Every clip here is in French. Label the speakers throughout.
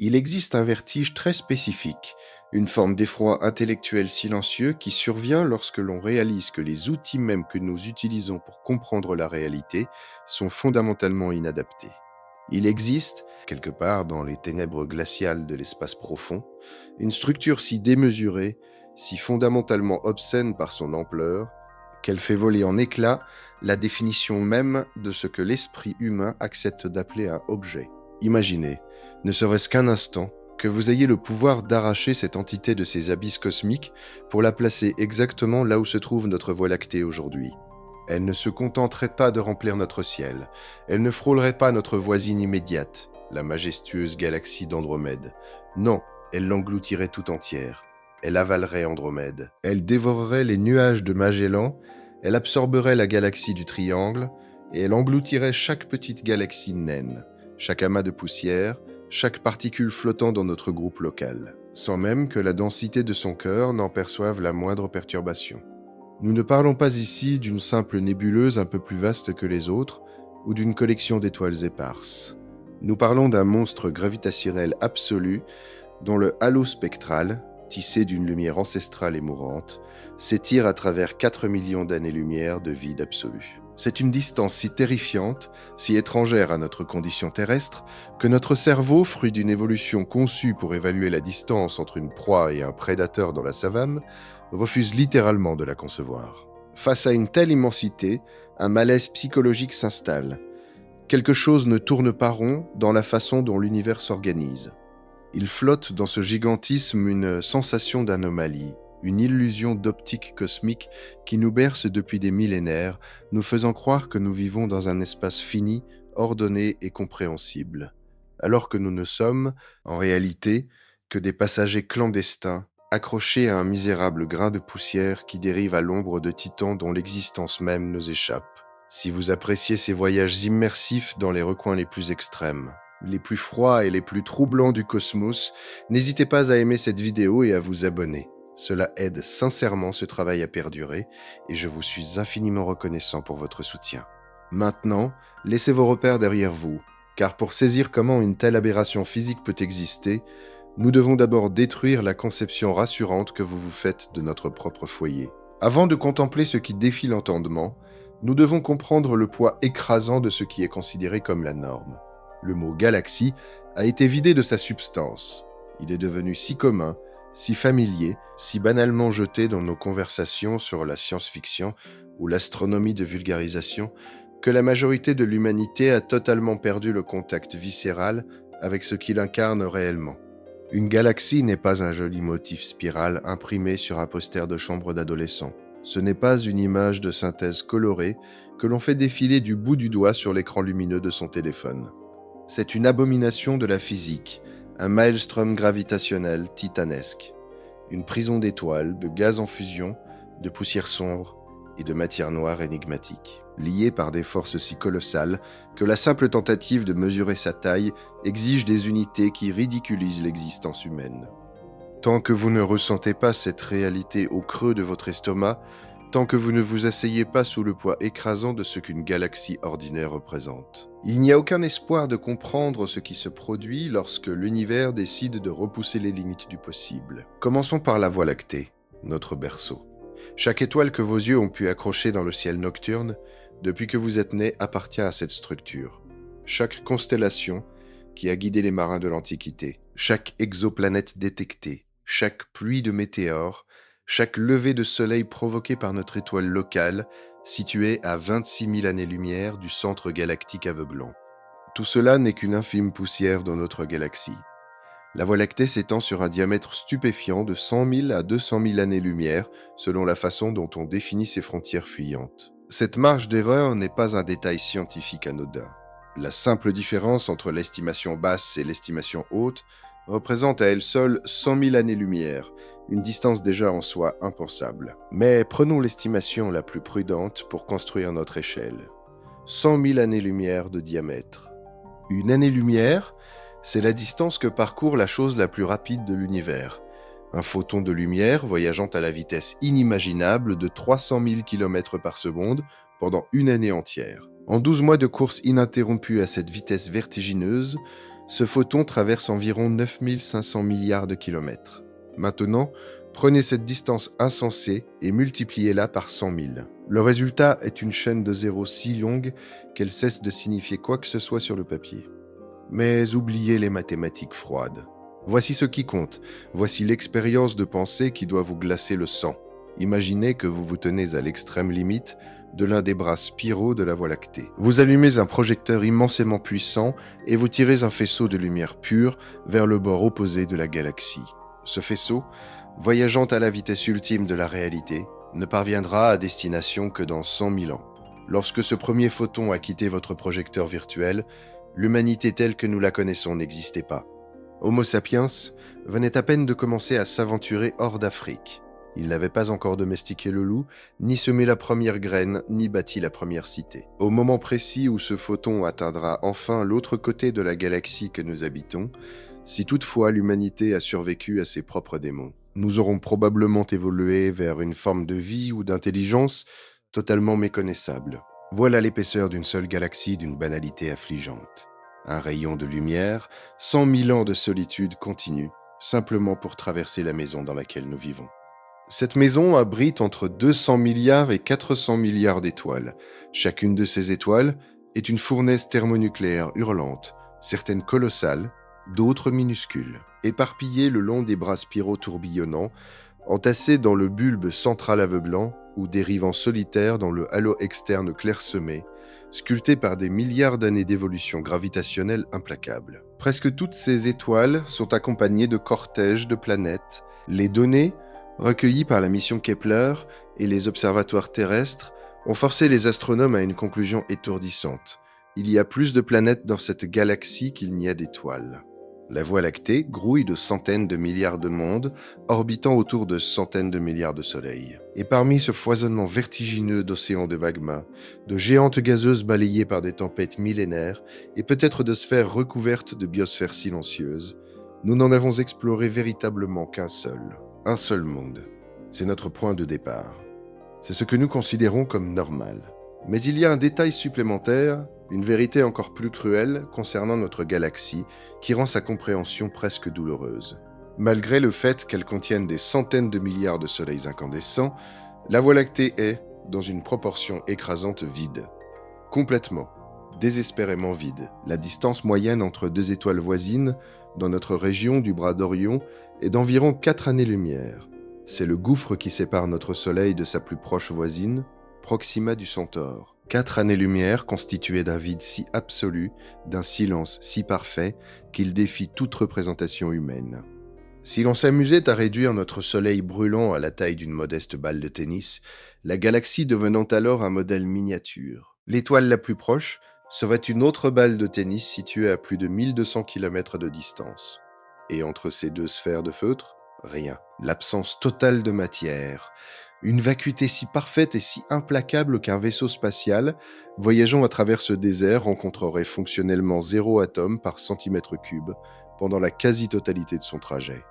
Speaker 1: Il existe un vertige très spécifique, une forme d'effroi intellectuel silencieux qui survient lorsque l'on réalise que les outils mêmes que nous utilisons pour comprendre la réalité sont fondamentalement inadaptés. Il existe, quelque part dans les ténèbres glaciales de l'espace profond, une structure si démesurée, si fondamentalement obscène par son ampleur, qu'elle fait voler en éclats la définition même de ce que l'esprit humain accepte d'appeler un objet. Imaginez, ne serait-ce qu'un instant, que vous ayez le pouvoir d'arracher cette entité de ses abysses cosmiques pour la placer exactement là où se trouve notre Voie lactée aujourd'hui. Elle ne se contenterait pas de remplir notre ciel, elle ne frôlerait pas notre voisine immédiate, la majestueuse galaxie d'Andromède. Non, elle l'engloutirait tout entière. Elle avalerait Andromède. Elle dévorerait les nuages de Magellan, elle absorberait la galaxie du Triangle, et elle engloutirait chaque petite galaxie naine, chaque amas de poussière, chaque particule flottant dans notre groupe local, sans même que la densité de son cœur n'en perçoive la moindre perturbation. Nous ne parlons pas ici d'une simple nébuleuse un peu plus vaste que les autres, ou d'une collection d'étoiles éparses. Nous parlons d'un monstre gravitationnel absolu dont le halo spectral, tissé d'une lumière ancestrale et mourante, s'étire à travers 4 millions d'années-lumière de vide absolu. C'est une distance si terrifiante, si étrangère à notre condition terrestre, que notre cerveau, fruit d'une évolution conçue pour évaluer la distance entre une proie et un prédateur dans la savane, refuse littéralement de la concevoir. Face à une telle immensité, un malaise psychologique s'installe. Quelque chose ne tourne pas rond dans la façon dont l'univers s'organise. Il flotte dans ce gigantisme une sensation d'anomalie, une illusion d'optique cosmique qui nous berce depuis des millénaires, nous faisant croire que nous vivons dans un espace fini, ordonné et compréhensible, alors que nous ne sommes, en réalité, que des passagers clandestins, accrochés à un misérable grain de poussière qui dérive à l'ombre de titans dont l'existence même nous échappe. Si vous appréciez ces voyages immersifs dans les recoins les plus extrêmes, les plus froids et les plus troublants du cosmos, n'hésitez pas à aimer cette vidéo et à vous abonner. Cela aide sincèrement ce travail à perdurer et je vous suis infiniment reconnaissant pour votre soutien. Maintenant, laissez vos repères derrière vous, car pour saisir comment une telle aberration physique peut exister, nous devons d'abord détruire la conception rassurante que vous vous faites de notre propre foyer. Avant de contempler ce qui défie l'entendement, nous devons comprendre le poids écrasant de ce qui est considéré comme la norme. Le mot galaxie a été vidé de sa substance. Il est devenu si commun, si familier, si banalement jeté dans nos conversations sur la science-fiction ou l'astronomie de vulgarisation, que la majorité de l'humanité a totalement perdu le contact viscéral avec ce qu'il incarne réellement. Une galaxie n'est pas un joli motif spiral imprimé sur un poster de chambre d'adolescent. Ce n'est pas une image de synthèse colorée que l'on fait défiler du bout du doigt sur l'écran lumineux de son téléphone. C'est une abomination de la physique, un maelstrom gravitationnel titanesque, une prison d'étoiles, de gaz en fusion, de poussière sombre et de matière noire énigmatique, liée par des forces si colossales que la simple tentative de mesurer sa taille exige des unités qui ridiculisent l'existence humaine. Tant que vous ne ressentez pas cette réalité au creux de votre estomac, tant que vous ne vous asseyez pas sous le poids écrasant de ce qu'une galaxie ordinaire représente. Il n'y a aucun espoir de comprendre ce qui se produit lorsque l'univers décide de repousser les limites du possible. Commençons par la Voie lactée, notre berceau. Chaque étoile que vos yeux ont pu accrocher dans le ciel nocturne, depuis que vous êtes né, appartient à cette structure. Chaque constellation qui a guidé les marins de l'Antiquité, chaque exoplanète détectée, chaque pluie de météores, chaque lever de soleil provoqué par notre étoile locale, située à 26 000 années-lumière du centre galactique aveuglant. Tout cela n'est qu'une infime poussière dans notre galaxie. La Voie lactée s'étend sur un diamètre stupéfiant de 100 000 à 200 000 années-lumière, selon la façon dont on définit ses frontières fuyantes. Cette marge d'erreur n'est pas un détail scientifique anodin. La simple différence entre l'estimation basse et l'estimation haute représente à elle seule 100 000 années-lumière, une distance déjà en soi impensable. Mais prenons l'estimation la plus prudente pour construire notre échelle. 100 000 années-lumière de diamètre. Une année-lumière, c'est la distance que parcourt la chose la plus rapide de l'univers. Un photon de lumière voyageant à la vitesse inimaginable de 300 000 km par seconde pendant une année entière. En 12 mois de course ininterrompue à cette vitesse vertigineuse, Ce photon traverse environ 9500 milliards de kilomètres. Maintenant, prenez cette distance insensée et multipliez-la par 100 000. Le résultat est une chaîne de zéros si longue qu'elle cesse de signifier quoi que ce soit sur le papier. Mais oubliez les mathématiques froides. Voici ce qui compte. Voici l'expérience de pensée qui doit vous glacer le sang. Imaginez que vous vous tenez à l'extrême limite de l'un des bras spiraux de la Voie lactée. Vous allumez un projecteur immensément puissant et vous tirez un faisceau de lumière pure vers le bord opposé de la galaxie. Ce faisceau, voyageant à la vitesse ultime de la réalité, ne parviendra à destination que dans 100 000 ans. Lorsque ce premier photon a quitté votre projecteur virtuel, l'humanité telle que nous la connaissons n'existait pas. Homo sapiens venait à peine de commencer à s'aventurer hors d'Afrique. Il n'avait pas encore domestiqué le loup, ni semé la première graine, ni bâti la première cité. Au moment précis où ce photon atteindra enfin l'autre côté de la galaxie que nous habitons, si toutefois l'humanité a survécu à ses propres démons, nous aurons probablement évolué vers une forme de vie ou d'intelligence totalement méconnaissable. Voilà l'épaisseur d'une seule galaxie d'une banalité affligeante. Un rayon de lumière, 100 000 ans de solitude continue, simplement pour traverser la maison dans laquelle nous vivons. Cette maison abrite entre 200 milliards et 400 milliards d'étoiles. Chacune de ces étoiles est une fournaise thermonucléaire hurlante, certaines colossales, d'autres minuscules. Éparpillées le long des bras spiraux tourbillonnants, entassées dans le bulbe central aveuglant ou dérivant solitaire dans le halo externe clairsemé, sculptées par des milliards d'années d'évolution gravitationnelle implacable. Presque toutes ces étoiles sont accompagnées de cortèges de planètes. Les données recueillis par la mission Kepler et les observatoires terrestres, ont forcé les astronomes à une conclusion étourdissante. Il y a plus de planètes dans cette galaxie qu'il n'y a d'étoiles. La Voie lactée grouille de centaines de milliards de mondes, orbitant autour de centaines de milliards de soleils. Et parmi ce foisonnement vertigineux d'océans de magma, de géantes gazeuses balayées par des tempêtes millénaires, et peut-être de sphères recouvertes de biosphères silencieuses, nous n'en avons exploré véritablement qu'un seul monde. C'est notre point de départ. C'est ce que nous considérons comme normal. Mais il y a un détail supplémentaire, une vérité encore plus cruelle concernant notre galaxie qui rend sa compréhension presque douloureuse. Malgré le fait qu'elle contienne des centaines de milliards de soleils incandescents, la Voie lactée est, dans une proportion écrasante, vide. Complètement, désespérément vide. La distance moyenne entre deux étoiles voisines, dans notre région du bras d'Orion, est d'environ 4 années-lumière. C'est le gouffre qui sépare notre Soleil de sa plus proche voisine, Proxima du Centaure. 4 années-lumière constituées d'un vide si absolu, d'un silence si parfait, qu'il défie toute représentation humaine. Si l'on s'amusait à réduire notre Soleil brûlant à la taille d'une modeste balle de tennis, la galaxie devenant alors un modèle miniature. L'étoile la plus proche serait une autre balle de tennis située à plus de 1200 km de distance. Et entre ces deux sphères de feutre, rien. L'absence totale de matière. Une vacuité si parfaite et si implacable qu'un vaisseau spatial, voyageant à travers ce désert, rencontrerait fonctionnellement 0 atome par centimètre cube pendant la quasi-totalité de son trajet.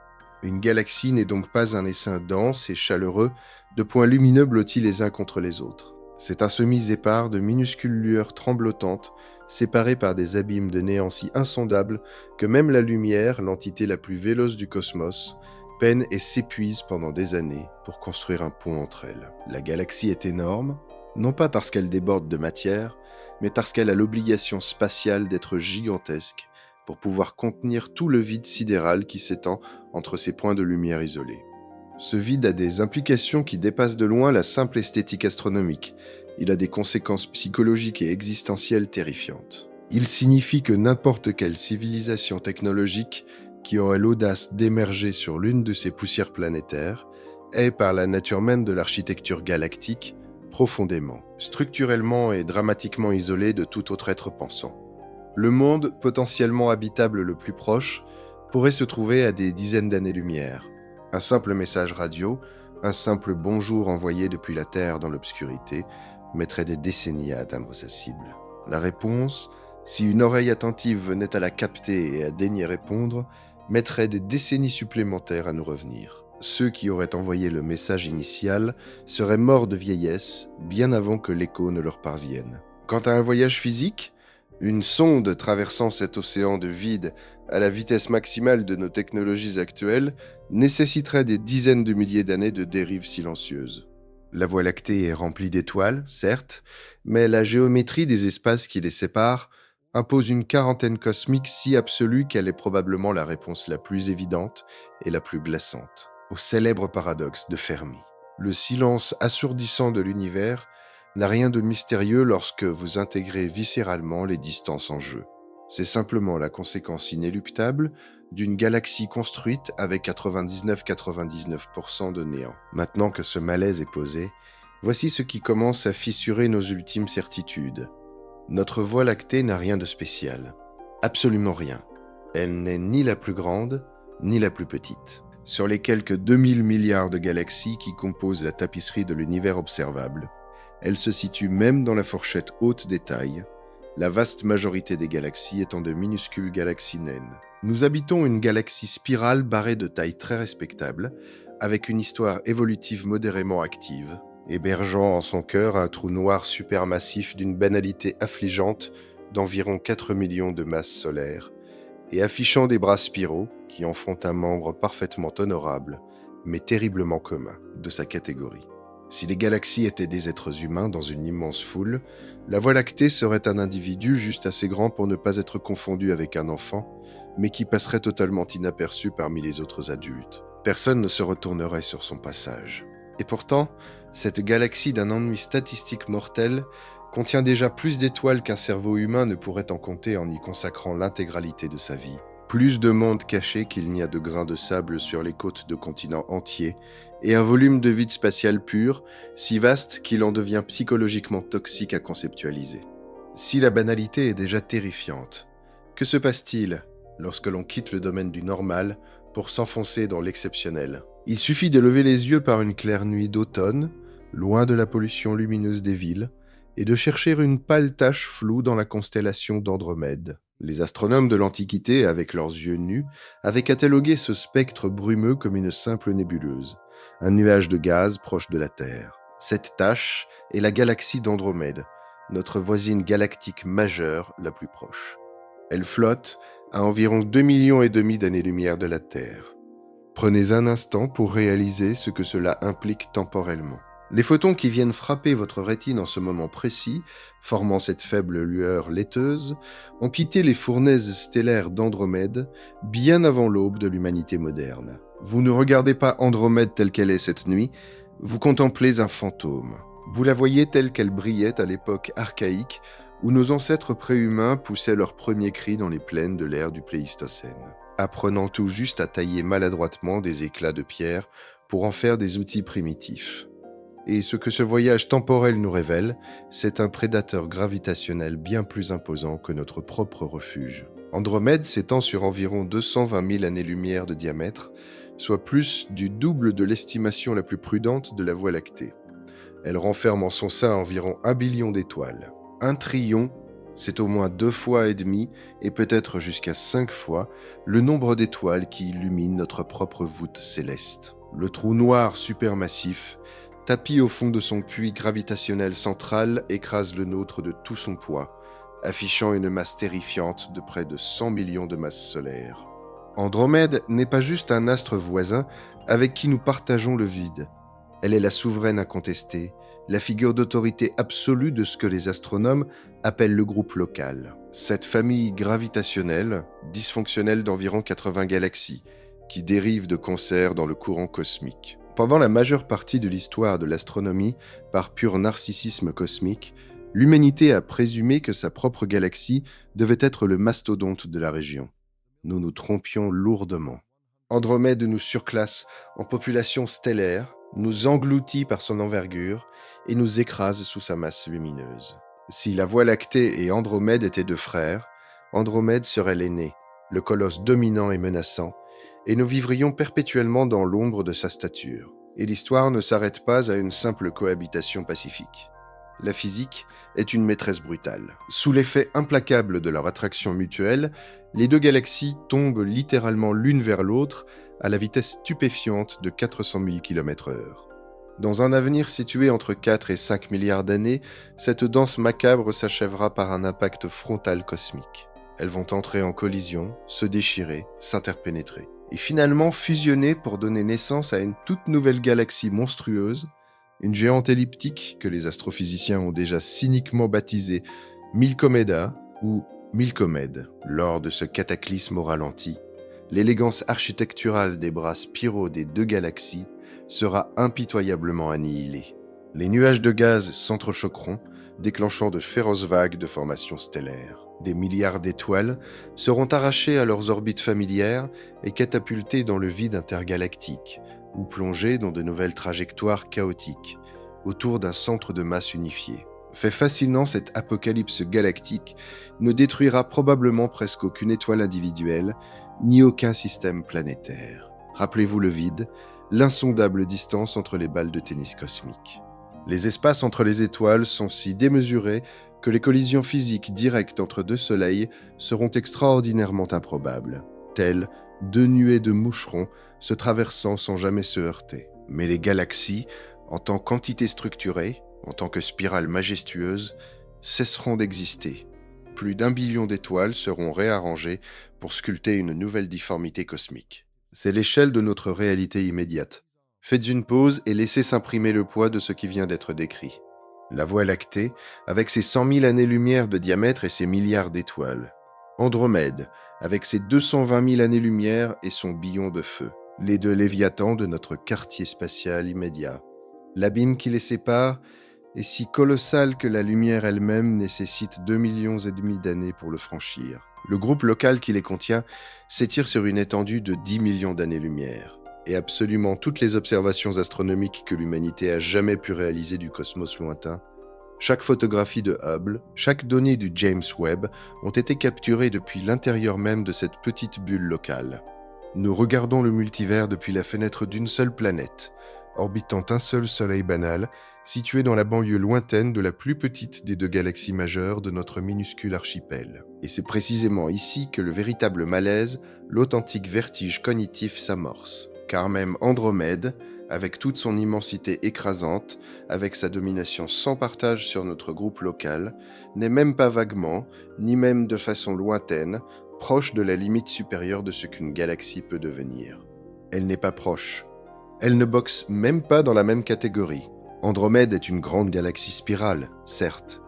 Speaker 1: Une galaxie n'est donc pas un essaim dense et chaleureux de points lumineux blottis les uns contre les autres. C'est un semis-épars de minuscules lueurs tremblotantes, séparées par des abîmes de néant si insondables que même la lumière, l'entité la plus véloce du cosmos, peine et s'épuise pendant des années pour construire un pont entre elles. La galaxie est énorme, non pas parce qu'elle déborde de matière, mais parce qu'elle a l'obligation spatiale d'être gigantesque pour pouvoir contenir tout le vide sidéral qui s'étend entre ces points de lumière isolés. Ce vide a des implications qui dépassent de loin la simple esthétique astronomique. Il a des conséquences psychologiques et existentielles terrifiantes. Il signifie que n'importe quelle civilisation technologique qui aurait l'audace d'émerger sur l'une de ces poussières planétaires est, par la nature même de l'architecture galactique, profondément, structurellement et dramatiquement isolée de tout autre être pensant. Le monde potentiellement habitable le plus proche pourrait se trouver à des dizaines d'années-lumière. Un simple message radio, un simple bonjour envoyé depuis la Terre dans l'obscurité, mettrait des décennies à atteindre sa cible. La réponse, si une oreille attentive venait à la capter et à daigner répondre, mettrait des décennies supplémentaires à nous revenir. Ceux qui auraient envoyé le message initial seraient morts de vieillesse bien avant que l'écho ne leur parvienne. Quant à un voyage physique, une sonde traversant cet océan de vide à la vitesse maximale de nos technologies actuelles, nécessiterait des dizaines de milliers d'années de dérives silencieuses. La Voie lactée est remplie d'étoiles, certes, mais la géométrie des espaces qui les séparent impose une quarantaine cosmique si absolue qu'elle est probablement la réponse la plus évidente et la plus glaçante au célèbre paradoxe de Fermi. Le silence assourdissant de l'univers n'a rien de mystérieux lorsque vous intégrez viscéralement les distances en jeu. C'est simplement la conséquence inéluctable d'une galaxie construite avec 99,99% de néant. Maintenant que ce malaise est posé, voici ce qui commence à fissurer nos ultimes certitudes. Notre Voie lactée n'a rien de spécial. Absolument rien. Elle n'est ni la plus grande, ni la plus petite. Sur les quelques 2000 milliards de galaxies qui composent la tapisserie de l'univers observable, elle se situe même dans la fourchette haute des tailles, la vaste majorité des galaxies étant de minuscules galaxies naines. Nous habitons une galaxie spirale barrée de taille très respectable, avec une histoire évolutive modérément active, hébergeant en son cœur un trou noir supermassif d'une banalité affligeante d'environ 4 millions de masses solaires, et affichant des bras spiraux qui en font un membre parfaitement honorable, mais terriblement commun, de sa catégorie. Si les galaxies étaient des êtres humains dans une immense foule, la Voie lactée serait un individu juste assez grand pour ne pas être confondu avec un enfant, mais qui passerait totalement inaperçu parmi les autres adultes. Personne ne se retournerait sur son passage. Et pourtant, cette galaxie d'un ennui statistique mortel contient déjà plus d'étoiles qu'un cerveau humain ne pourrait en compter en y consacrant l'intégralité de sa vie. Plus de mondes cachés qu'il n'y a de grains de sable sur les côtes de continents entiers, et un volume de vide spatial pur, si vaste qu'il en devient psychologiquement toxique à conceptualiser. Si la banalité est déjà terrifiante, que se passe-t-il lorsque l'on quitte le domaine du normal pour s'enfoncer dans l'exceptionnel ? Il suffit de lever les yeux par une claire nuit d'automne, loin de la pollution lumineuse des villes, et de chercher une pâle tache floue dans la constellation d'Andromède. Les astronomes de l'Antiquité, avec leurs yeux nus, avaient catalogué ce spectre brumeux comme une simple nébuleuse, un nuage de gaz proche de la Terre. Cette tache est la galaxie d'Andromède, notre voisine galactique majeure la plus proche. Elle flotte à environ 2,5 millions d'années-lumière de la Terre. Prenez un instant pour réaliser ce que cela implique temporellement. Les photons qui viennent frapper votre rétine en ce moment précis, formant cette faible lueur laiteuse, ont quitté les fournaises stellaires d'Andromède bien avant l'aube de l'humanité moderne. Vous ne regardez pas Andromède telle qu'elle est cette nuit, vous contemplez un fantôme. Vous la voyez telle qu'elle brillait à l'époque archaïque où nos ancêtres préhumains poussaient leurs premiers cris dans les plaines de l'ère du Pléistocène, apprenant tout juste à tailler maladroitement des éclats de pierre pour en faire des outils primitifs. Et ce que ce voyage temporel nous révèle, c'est un prédateur gravitationnel bien plus imposant que notre propre refuge. Andromède s'étend sur environ 220 000 années-lumière de diamètre, soit plus du double de l'estimation la plus prudente de la Voie lactée. Elle renferme en son sein environ 1 billion d'étoiles. 1 trillion, c'est au moins 2 fois et demi, et peut-être jusqu'à 5 fois, le nombre d'étoiles qui illuminent notre propre voûte céleste. Le trou noir supermassif, tapi au fond de son puits gravitationnel central, écrase le nôtre de tout son poids, affichant une masse terrifiante de près de 100 millions de masses solaires. Andromède n'est pas juste un astre voisin avec qui nous partageons le vide. Elle est la souveraine incontestée, la figure d'autorité absolue de ce que les astronomes appellent le groupe local. Cette famille gravitationnelle, dysfonctionnelle d'environ 80 galaxies, qui dérive de concert dans le courant cosmique. Pendant la majeure partie de l'histoire de l'astronomie, par pur narcissisme cosmique, l'humanité a présumé que sa propre galaxie devait être le mastodonte de la région. Nous nous trompions lourdement. Andromède nous surclasse en population stellaire, nous engloutit par son envergure et nous écrase sous sa masse lumineuse. Si la Voie lactée et Andromède étaient 2 frères, Andromède serait l'aîné, le colosse dominant et menaçant, et nous vivrions perpétuellement dans l'ombre de sa stature. Et l'histoire ne s'arrête pas à une simple cohabitation pacifique. La physique est une maîtresse brutale. Sous l'effet implacable de leur attraction mutuelle, les 2 galaxies tombent littéralement l'une vers l'autre à la vitesse stupéfiante de 400 000 km/h. Dans un avenir situé entre 4 et 5 milliards d'années, cette danse macabre s'achèvera par un impact frontal cosmique. elles vont entrer en collision, se déchirer, s'interpénétrer, et finalement fusionner pour donner naissance à une toute nouvelle galaxie monstrueuse, une géante elliptique que les astrophysiciens ont déjà cyniquement baptisée Milkomeda ou Milkomède. Lors de ce cataclysme au ralenti, l'élégance architecturale des bras spiraux des deux galaxies sera impitoyablement annihilée. Les nuages de gaz s'entrechoqueront, déclenchant de féroces vagues de formation stellaire. Des milliards d'étoiles seront arrachées à leurs orbites familières et catapultées dans le vide intergalactique, ou plongées dans de nouvelles trajectoires chaotiques, autour d'un centre de masse unifié. Fait fascinant, cette apocalypse galactique ne détruira probablement presque aucune étoile individuelle, ni aucun système planétaire. Rappelez-vous le vide, l'insondable distance entre les balles de tennis cosmiques. Les espaces entre les étoiles sont si démesurés que les collisions physiques directes entre deux soleils seront extraordinairement improbables, telles deux nuées de moucherons se traversant sans jamais se heurter. Mais les galaxies, en tant qu'entités structurées, en tant que spirales majestueuses, cesseront d'exister. Plus d'1 billion d'étoiles seront réarrangées pour sculpter une nouvelle difformité cosmique. C'est l'échelle de notre réalité immédiate. Faites une pause et laissez s'imprimer le poids de ce qui vient d'être décrit. La Voie lactée, avec ses 100 000 années-lumière de diamètre et ses milliards d'étoiles. Andromède, avec ses 220 000 années-lumière et son billon de feu. Les deux léviathans de notre quartier spatial immédiat. L'abîme qui les sépare est si colossal que la lumière elle-même nécessite 2,5 millions d'années pour le franchir. Le groupe local qui les contient s'étire sur une étendue de 10 millions d'années-lumière. Et absolument toutes les observations astronomiques que l'humanité a jamais pu réaliser du cosmos lointain, chaque photographie de Hubble, chaque donnée du James Webb ont été capturées depuis l'intérieur même de cette petite bulle locale. Nous regardons le multivers depuis la fenêtre d'une seule planète, orbitant un seul soleil banal, situé dans la banlieue lointaine de la plus petite des deux galaxies majeures de notre minuscule archipel. Et c'est précisément ici que le véritable malaise, l'authentique vertige cognitif s'amorce. Car même Andromède, avec toute son immensité écrasante, avec sa domination sans partage sur notre groupe local, n'est même pas vaguement, ni même de façon lointaine, proche de la limite supérieure de ce qu'une galaxie peut devenir. Elle n'est pas proche. Elle ne boxe même pas dans la même catégorie. Andromède est une grande galaxie spirale, certes,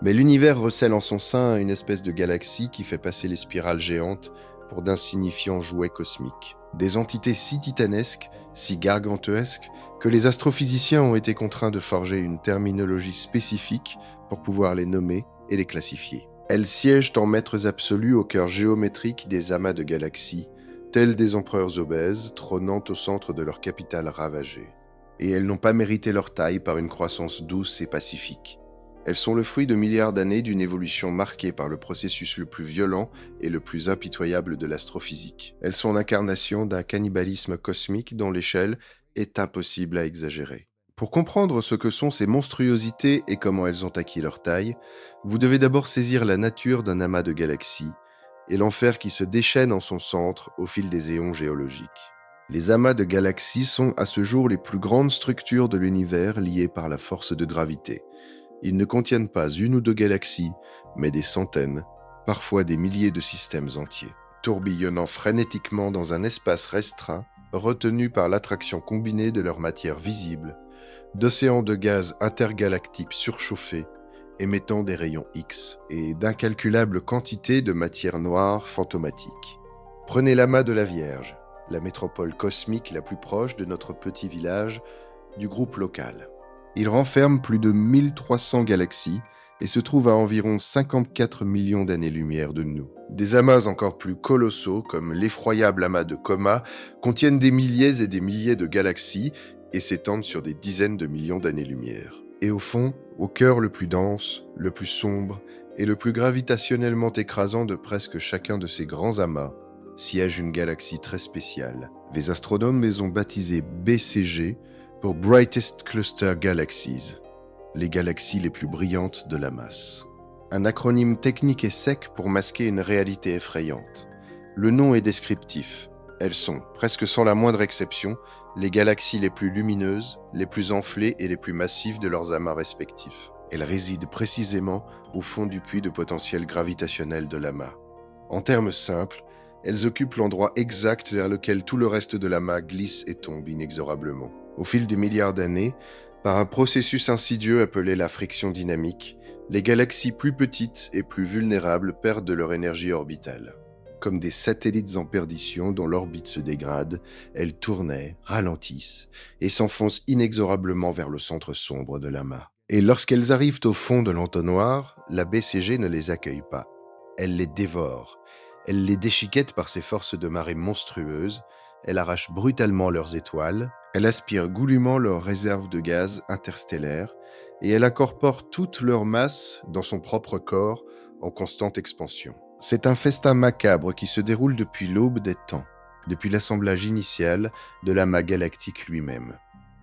Speaker 1: mais l'univers recèle en son sein une espèce de galaxie qui fait passer les spirales géantes pour d'insignifiants jouets cosmiques. Des entités si titanesques, si gargantuesques, que les astrophysiciens ont été contraints de forger une terminologie spécifique pour pouvoir les nommer et les classifier. Elles siègent en maîtres absolus au cœur géométrique des amas de galaxies, tels des empereurs obèses trônant au centre de leur capitale ravagée. Et elles n'ont pas mérité leur taille par une croissance douce et pacifique. Elles sont le fruit de milliards d'années d'une évolution marquée par le processus le plus violent et le plus impitoyable de l'astrophysique. Elles sont l'incarnation d'un cannibalisme cosmique dont l'échelle est impossible à exagérer. Pour comprendre ce que sont ces monstruosités et comment elles ont acquis leur taille, vous devez d'abord saisir la nature d'un amas de galaxies et l'enfer qui se déchaîne en son centre au fil des éons géologiques. Les amas de galaxies sont à ce jour les plus grandes structures de l'univers liées par la force de gravité. Ils ne contiennent pas une ou deux galaxies, mais des centaines, parfois des milliers de systèmes entiers, tourbillonnant frénétiquement dans un espace restreint, retenu par l'attraction combinée de leur matière visible, d'océans de gaz intergalactiques surchauffés, émettant des rayons X, et d'incalculables quantités de matière noire fantomatique. Prenez l'amas de la Vierge, la métropole cosmique la plus proche de notre petit village du groupe local. Il renferme plus de 1300 galaxies et se trouve à environ 54 millions d'années-lumière de nous. Des amas encore plus colossaux, comme l'effroyable amas de Coma, contiennent des milliers et des milliers de galaxies et s'étendent sur des dizaines de millions d'années-lumière. Et au fond, au cœur le plus dense, le plus sombre et le plus gravitationnellement écrasant de presque chacun de ces grands amas, siège une galaxie très spéciale. Les astronomes les ont baptisées BCG, pour Brightest Cluster Galaxies, les galaxies les plus brillantes de la masse. Un acronyme technique et sec pour masquer une réalité effrayante. Le nom est descriptif. Elles sont, presque sans la moindre exception, les galaxies les plus lumineuses, les plus enflées et les plus massives de leurs amas respectifs. Elles résident précisément au fond du puits de potentiel gravitationnel de l'amas. En termes simples, elles occupent l'endroit exact vers lequel tout le reste de l'amas glisse et tombe inexorablement. Au fil des milliards d'années, par un processus insidieux appelé la friction dynamique, les galaxies plus petites et plus vulnérables perdent de leur énergie orbitale. Comme des satellites en perdition dont l'orbite se dégrade, elles tournaient, ralentissent et s'enfoncent inexorablement vers le centre sombre de l'amas. Et lorsqu'elles arrivent au fond de l'entonnoir, la BCG ne les accueille pas. Elle les dévore. Elle les déchiquette par ses forces de marée monstrueuses, elle arrache brutalement leurs étoiles, elle aspire goulûment leurs réserves de gaz interstellaires, et elle incorpore toute leur masse dans son propre corps en constante expansion. C'est un festin macabre qui se déroule depuis l'aube des temps, depuis l'assemblage initial de l'amas galactique lui-même.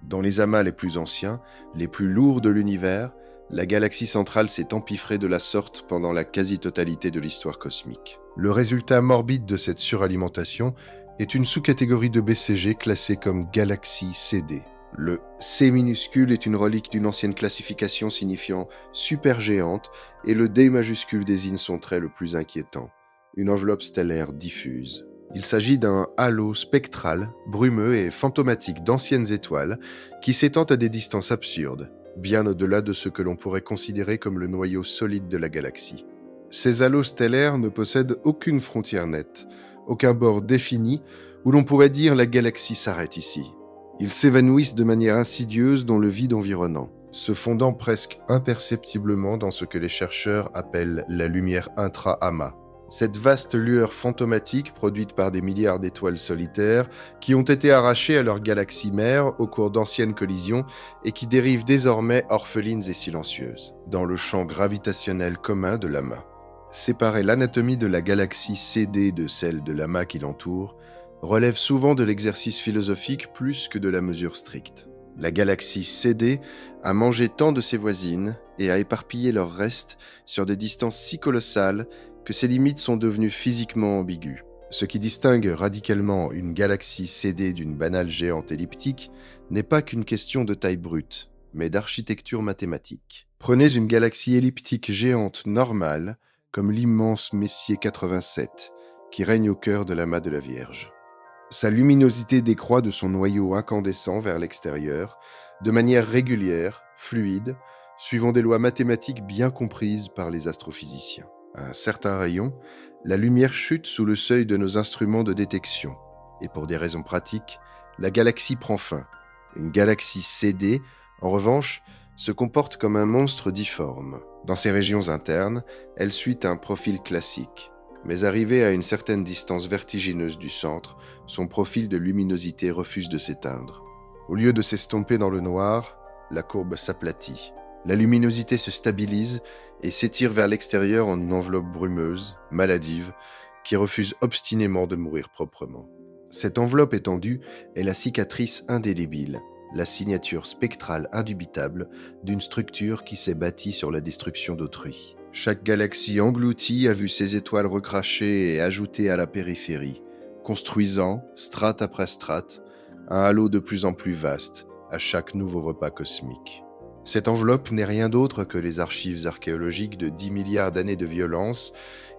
Speaker 1: Dans les amas les plus anciens, les plus lourds de l'univers, la galaxie centrale s'est empiffrée de la sorte pendant la quasi-totalité de l'histoire cosmique. Le résultat morbide de cette suralimentation est une sous-catégorie de BCG classée comme galaxie CD. Le C minuscule est une relique d'une ancienne classification signifiant supergéante et le D majuscule désigne son trait le plus inquiétant, une enveloppe stellaire diffuse. Il s'agit d'un halo spectral, brumeux et fantomatique d'anciennes étoiles qui s'étend à des distances absurdes, bien au-delà de ce que l'on pourrait considérer comme le noyau solide de la galaxie. Ces halos stellaires ne possèdent aucune frontière nette, aucun bord défini où l'on pourrait dire la galaxie s'arrête ici. Ils s'évanouissent de manière insidieuse dans le vide environnant, se fondant presque imperceptiblement dans ce que les chercheurs appellent la lumière intra-amas. Cette vaste lueur fantomatique produite par des milliards d'étoiles solitaires qui ont été arrachées à leur galaxie mère au cours d'anciennes collisions et qui dérivent désormais orphelines et silencieuses, dans le champ gravitationnel commun de l'amas. Séparer l'anatomie de la galaxie CD de celle de l'amas qui l'entoure relève souvent de l'exercice philosophique plus que de la mesure stricte. La galaxie CD a mangé tant de ses voisines et a éparpillé leurs restes sur des distances si colossales que ses limites sont devenues physiquement ambiguës. Ce qui distingue radicalement une galaxie CD d'une banale géante elliptique n'est pas qu'une question de taille brute, mais d'architecture mathématique. Prenez une galaxie elliptique géante normale, comme l'immense Messier 87, qui règne au cœur de l'amas de la Vierge. Sa luminosité décroît de son noyau incandescent vers l'extérieur, de manière régulière, fluide, suivant des lois mathématiques bien comprises par les astrophysiciens. À un certain rayon, la lumière chute sous le seuil de nos instruments de détection, et pour des raisons pratiques, la galaxie prend fin. Une galaxie CD, en revanche, se comporte comme un monstre difforme. Dans ses régions internes, elle suit un profil classique. Mais arrivée à une certaine distance vertigineuse du centre, son profil de luminosité refuse de s'éteindre. Au lieu de s'estomper dans le noir, la courbe s'aplatit. La luminosité se stabilise et s'étire vers l'extérieur en une enveloppe brumeuse, maladive, qui refuse obstinément de mourir proprement. Cette enveloppe étendue est la cicatrice indélébile, la signature spectrale indubitable d'une structure qui s'est bâtie sur la destruction d'autrui. Chaque galaxie engloutie a vu ses étoiles recrachées et ajoutées à la périphérie, construisant, strate après strate, un halo de plus en plus vaste à chaque nouveau repas cosmique. Cette enveloppe n'est rien d'autre que les archives archéologiques de 10 milliards d'années de violence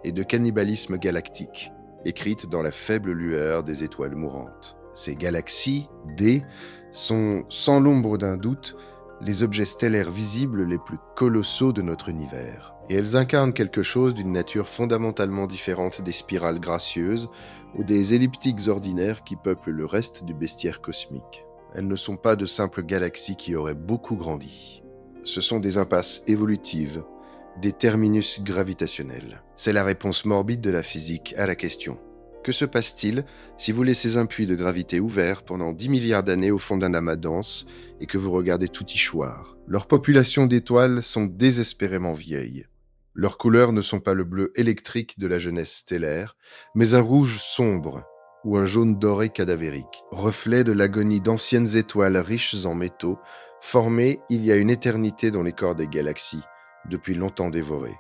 Speaker 1: et de cannibalisme galactique, écrites dans la faible lueur des étoiles mourantes. Ces galaxies, D, sont, sans l'ombre d'un doute, les objets stellaires visibles les plus colossaux de notre univers. Et elles incarnent quelque chose d'une nature fondamentalement différente des spirales gracieuses ou des elliptiques ordinaires qui peuplent le reste du bestiaire cosmique. Elles ne sont pas de simples galaxies qui auraient beaucoup grandi. Ce sont des impasses évolutives, des terminus gravitationnels. C'est la réponse morbide de la physique à la question. Que se passe-t-il si vous laissez un puits de gravité ouvert pendant 10 milliards d'années au fond d'un amas dense et que vous regardez tout y choir? Leurs populations d'étoiles sont désespérément vieilles. Leurs couleurs ne sont pas le bleu électrique de la jeunesse stellaire, mais un rouge sombre ou un jaune doré cadavérique, reflet de l'agonie d'anciennes étoiles riches en métaux, formées il y a une éternité dans les corps des galaxies, depuis longtemps dévorées.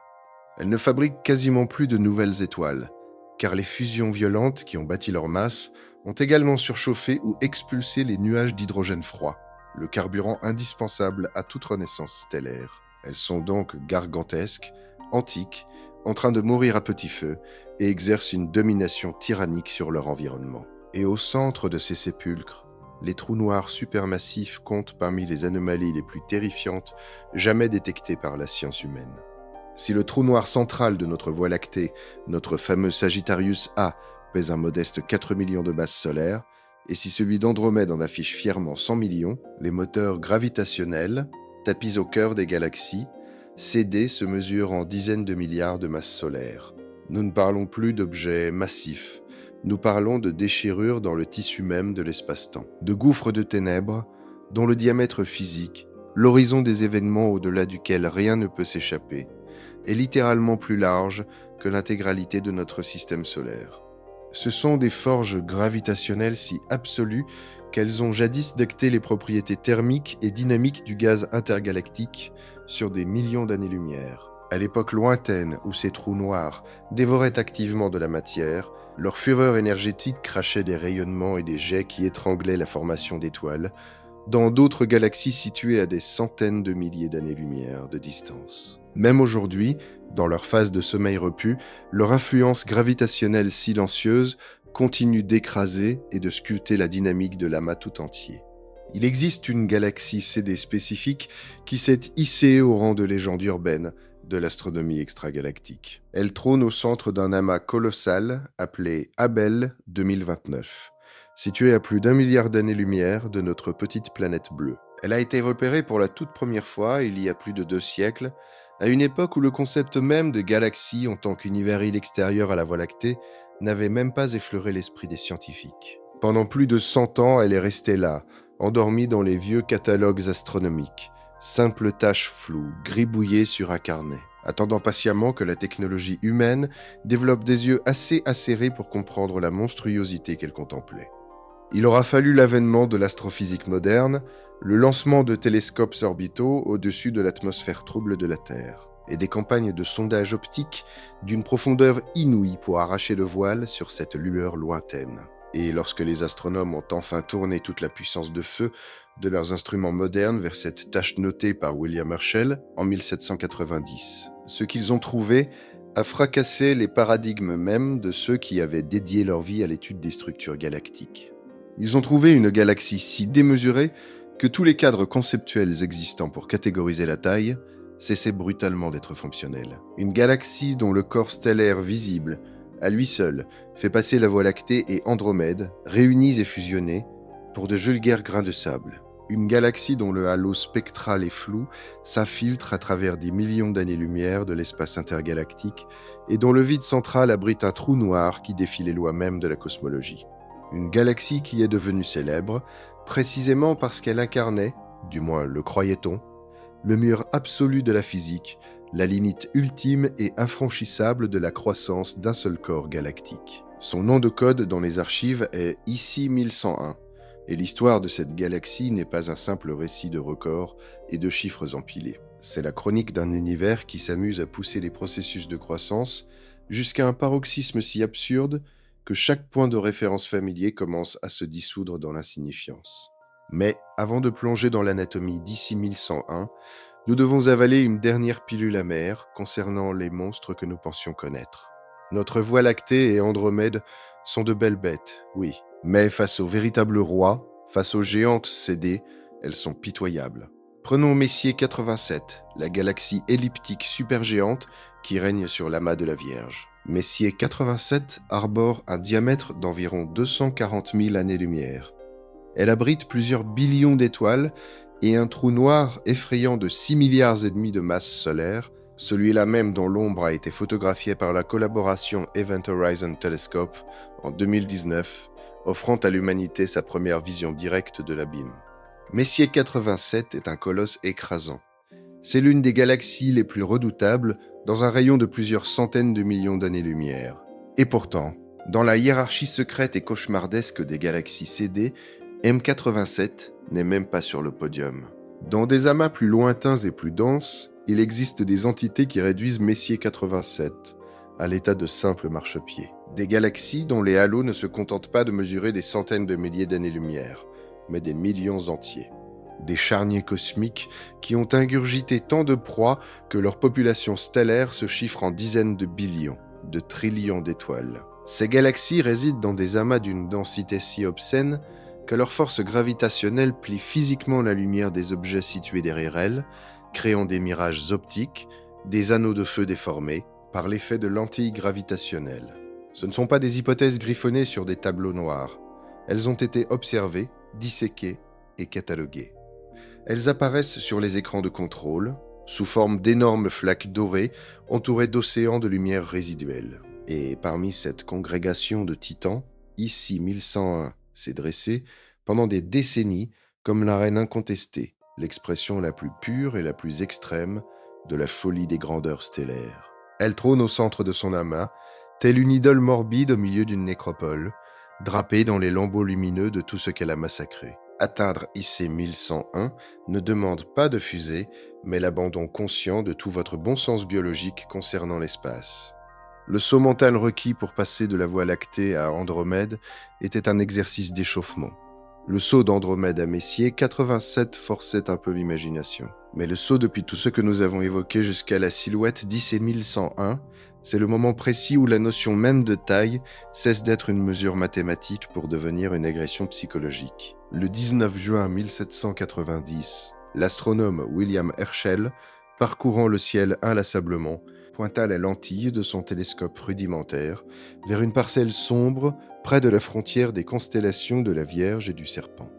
Speaker 1: Elles ne fabriquent quasiment plus de nouvelles étoiles, car les fusions violentes qui ont bâti leur masse ont également surchauffé ou expulsé les nuages d'hydrogène froid, le carburant indispensable à toute renaissance stellaire. Elles sont donc gargantesques, antiques, en train de mourir à petit feu, et exercent une domination tyrannique sur leur environnement. Et au centre de ces sépulcres, les trous noirs supermassifs comptent parmi les anomalies les plus terrifiantes jamais détectées par la science humaine. Si le trou noir central de notre Voie lactée, notre fameux Sagittarius A, pèse un modeste 4 millions de masses solaires, et si celui d'Andromède en affiche fièrement 100 millions, les moteurs gravitationnels, tapis au cœur des galaxies, CD se mesurent en dizaines de milliards de masses solaires. Nous ne parlons plus d'objets massifs, nous parlons de déchirures dans le tissu même de l'espace-temps, de gouffres de ténèbres dont le diamètre physique, l'horizon des événements au-delà duquel rien ne peut s'échapper, est littéralement plus large que l'intégralité de notre système solaire. Ce sont des forges gravitationnelles si absolues qu'elles ont jadis dicté les propriétés thermiques et dynamiques du gaz intergalactique sur des millions d'années-lumière. À l'époque lointaine où ces trous noirs dévoraient activement de la matière, leur fureur énergétique crachait des rayonnements et des jets qui étranglaient la formation d'étoiles, dans d'autres galaxies situées à des centaines de milliers d'années-lumière de distance. Même aujourd'hui, dans leur phase de sommeil repu, leur influence gravitationnelle silencieuse continue d'écraser et de sculpter la dynamique de l'amas tout entier. Il existe une galaxie CD spécifique qui s'est hissée au rang de légende urbaine de l'astronomie extragalactique. Elle trône au centre d'un amas colossal appelé Abell 2029. Située à plus d'1 milliard d'années-lumière de notre petite planète bleue. Elle a été repérée pour la toute première fois il y a plus de 2 siècles, à une époque où le concept même de galaxie en tant qu'univers extérieur à la Voie lactée n'avait même pas effleuré l'esprit des scientifiques. Pendant plus de 100 ans, elle est restée là, endormie dans les vieux catalogues astronomiques, simple tache floue, gribouillée sur un carnet, attendant patiemment que la technologie humaine développe des yeux assez acérés pour comprendre la monstruosité qu'elle contemplait. Il aura fallu l'avènement de l'astrophysique moderne, le lancement de télescopes orbitaux au-dessus de l'atmosphère trouble de la Terre, et des campagnes de sondage optique d'une profondeur inouïe pour arracher le voile sur cette lueur lointaine. Et lorsque les astronomes ont enfin tourné toute la puissance de feu de leurs instruments modernes vers cette tâche notée par William Herschel en 1790, ce qu'ils ont trouvé a fracassé les paradigmes mêmes de ceux qui avaient dédié leur vie à l'étude des structures galactiques. Ils ont trouvé une galaxie si démesurée que tous les cadres conceptuels existants pour catégoriser la taille cessaient brutalement d'être fonctionnels. Une galaxie dont le corps stellaire visible, à lui seul, fait passer la Voie lactée et Andromède, réunis et fusionnés, pour de vulgaires grains de sable. Une galaxie dont le halo spectral et flou s'infiltre à travers des millions d'années-lumière de l'espace intergalactique et dont le vide central abrite un trou noir qui défie les lois mêmes de la cosmologie. Une galaxie qui est devenue célèbre, précisément parce qu'elle incarnait, du moins le croyait-on, le mur absolu de la physique, la limite ultime et infranchissable de la croissance d'un seul corps galactique. Son nom de code dans les archives est ICI 1101, et l'histoire de cette galaxie n'est pas un simple récit de records et de chiffres empilés. C'est la chronique d'un univers qui s'amuse à pousser les processus de croissance jusqu'à un paroxysme si absurde que chaque point de référence familier commence à se dissoudre dans l'insignifiance. Mais avant de plonger dans l'anatomie d'ICI 1101, nous devons avaler une dernière pilule amère concernant les monstres que nous pensions connaître. Notre Voie lactée et Andromède sont de belles bêtes, oui, mais face aux véritables rois, face aux géantes CD, elles sont pitoyables. Prenons Messier 87, la galaxie elliptique supergéante qui règne sur l'amas de la Vierge. Messier 87 arbore un diamètre d'environ 240 000 années-lumière. Elle abrite plusieurs billions d'étoiles et un trou noir effrayant de 6 milliards et demi de masse solaire, celui-là même dont l'ombre a été photographiée par la collaboration Event Horizon Telescope en 2019, offrant à l'humanité sa première vision directe de l'abîme. Messier 87 est un colosse écrasant. C'est l'une des galaxies les plus redoutables dans un rayon de plusieurs centaines de millions d'années-lumière. Et pourtant, dans la hiérarchie secrète et cauchemardesque des galaxies CD, M87 n'est même pas sur le podium. Dans des amas plus lointains et plus denses, il existe des entités qui réduisent Messier 87 à l'état de simple marchepied. Des galaxies dont les halos ne se contentent pas de mesurer des centaines de milliers d'années-lumière, mais des millions entiers. des charniers cosmiques qui ont ingurgité tant de proies que leur population stellaire se chiffre en dizaines de billions, de trillions d'étoiles. Ces galaxies résident dans des amas d'une densité si obscène que leur force gravitationnelle plie physiquement la lumière des objets situés derrière elles, créant des mirages optiques, des anneaux de feu déformés, par l'effet de lentilles gravitationnelles. Ce ne sont pas des hypothèses griffonnées sur des tableaux noirs. Elles ont été observées, disséquées et cataloguées. Elles apparaissent sur les écrans de contrôle, sous forme d'énormes flaques dorées entourées d'océans de lumière résiduelle. Et parmi cette congrégation de titans, ici 1101 s'est dressée pendant des décennies comme la reine incontestée, l'expression la plus pure et la plus extrême de la folie des grandeurs stellaires. Elle trône au centre de son amas, telle une idole morbide au milieu d'une nécropole, drapée dans les lambeaux lumineux de tout ce qu'elle a massacré. Atteindre IC 1101 ne demande pas de fusée, mais l'abandon conscient de tout votre bon sens biologique concernant l'espace. Le saut mental requis pour passer de la Voie lactée à Andromède était un exercice d'échauffement. Le saut d'Andromède à Messier 87 forçait un peu l'imagination. Mais le saut depuis tout ce que nous avons évoqué jusqu'à la silhouette d'IC 1101, c'est le moment précis où la notion même de taille cesse d'être une mesure mathématique pour devenir une agression psychologique. Le 19 juin 1790, l'astronome William Herschel, parcourant le ciel inlassablement, pointa la lentille de son télescope rudimentaire vers une parcelle sombre près de la frontière des constellations de la Vierge et du Serpent.